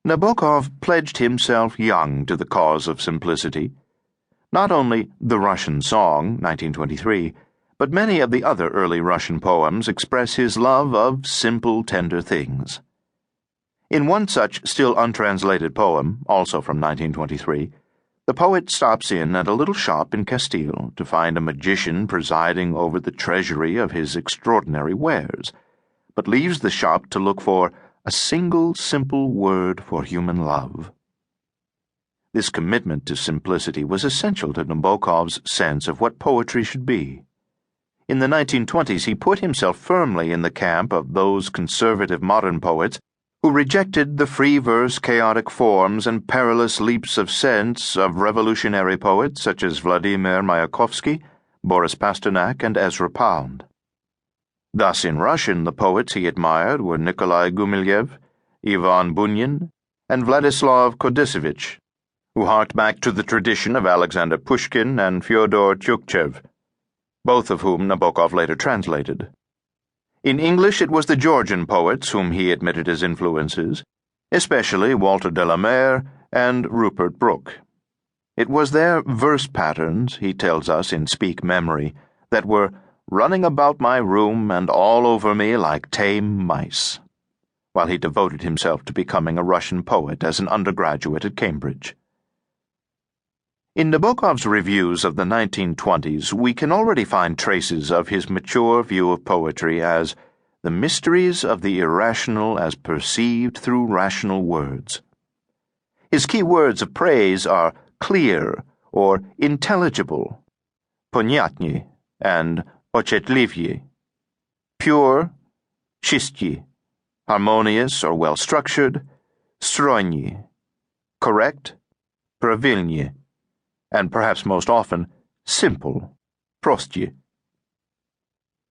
Nabokov pledged himself young to the cause of simplicity. Not only The Russian Song, 1923, but many of the other early Russian poems express his love of simple, tender things. In one such still untranslated poem, also from 1923, the poet stops in at a little shop in Castile to find a magician presiding over the treasury of his extraordinary wares, but leaves the shop to look for a single simple word for human love. This commitment to simplicity was essential to Nabokov's sense of what poetry should be. In the 1920s, he put himself firmly in the camp of those conservative modern poets who rejected the free verse, chaotic forms, and perilous leaps of sense of revolutionary poets such as Vladimir Nabokov, Boris Pasternak, and Ezra Pound. Thus, in Russian, the poets he admired were Nikolai Gumilev, Ivan Bunin, and Vladislav Kodesevich, who harked back to the tradition of Alexander Pushkin and Fyodor Tyutchev, both of whom Nabokov later translated. In English, it was the Georgian poets whom he admitted as influences, especially Walter de la Mare and Rupert Brooke. It was their verse patterns, he tells us in Speak Memory, that were running about my room and all over me like tame mice, while he devoted himself to becoming a Russian poet as an undergraduate at Cambridge. In Nabokov's reviews of the 1920s, we can already find traces of his mature view of poetry as the mysteries of the irrational as perceived through rational words. His key words of praise are clear or intelligible, ponyatny, and ochetливye, pure, chistye, harmonious or well-structured, stroyny, correct, pravilny, and perhaps most often, simple, prostye.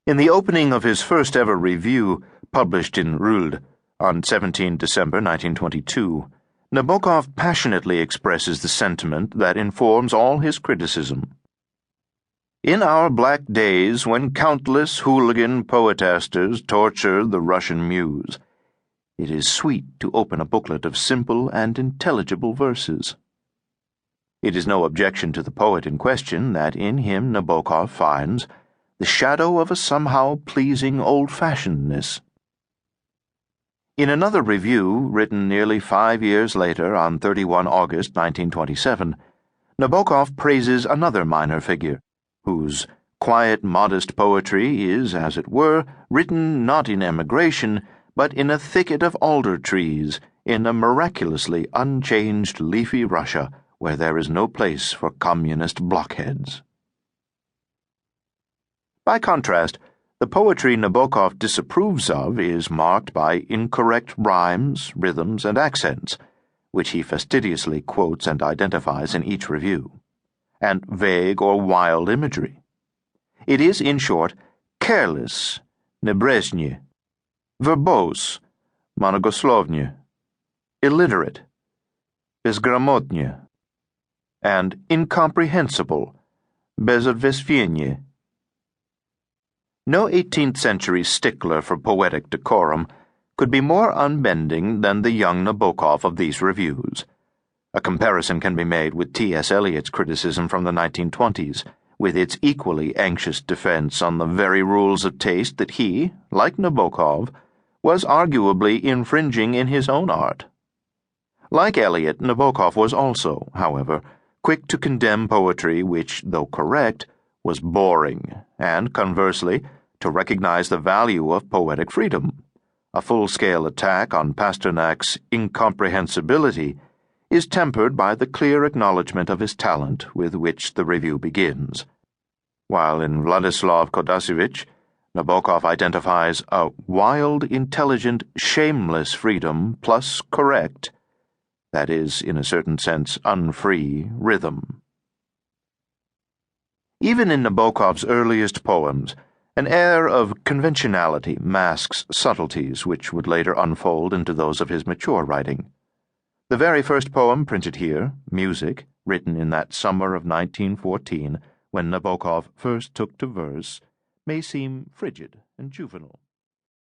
In the opening of his first-ever review, published in Ruld on 17 December 1922, Nabokov passionately expresses the sentiment that informs all his criticism. In our black days, when countless hooligan poetasters torture the Russian muse, it is sweet to open a booklet of simple and intelligible verses. It is no objection to the poet in question that in him Nabokov finds the shadow of a somehow pleasing old-fashionedness. In another review, written nearly 5 years later on 31 August 1927, Nabokov praises another minor figure, whose quiet, modest poetry is, as it were, written not in emigration, but in a thicket of alder trees, in a miraculously unchanged leafy Russia, where there is no place for communist blockheads. By contrast, the poetry Nabokov disapproves of is marked by incorrect rhymes, rhythms, and accents, which he fastidiously quotes and identifies in each review, and vague or wild imagery. It is, in short, careless, nebreznye, verbose, monogoslovnye, illiterate, bezgramotnye, and incomprehensible, bezodvesvienye. No 18th-century stickler for poetic decorum could be more unbending than the young Nabokov of these reviews. A comparison can be made with T.S. Eliot's criticism from the 1920s, with its equally anxious defense on the very rules of taste that he, like Nabokov, was arguably infringing in his own art. Like Eliot, Nabokov was also, however, quick to condemn poetry which, though correct, was boring, and, conversely, to recognize the value of poetic freedom. A full-scale attack on Pasternak's incomprehensibility is tempered by the clear acknowledgement of his talent with which the review begins. While in Vladislav Kodesevich, Nabokov identifies a wild, intelligent, shameless freedom plus correct, that is, in a certain sense, unfree rhythm. Even in Nabokov's earliest poems, an air of conventionality masks subtleties which would later unfold into those of his mature writing. The very first poem printed here, Music, written in that summer of 1914, when Nabokov first took to verse, may seem frigid and juvenile.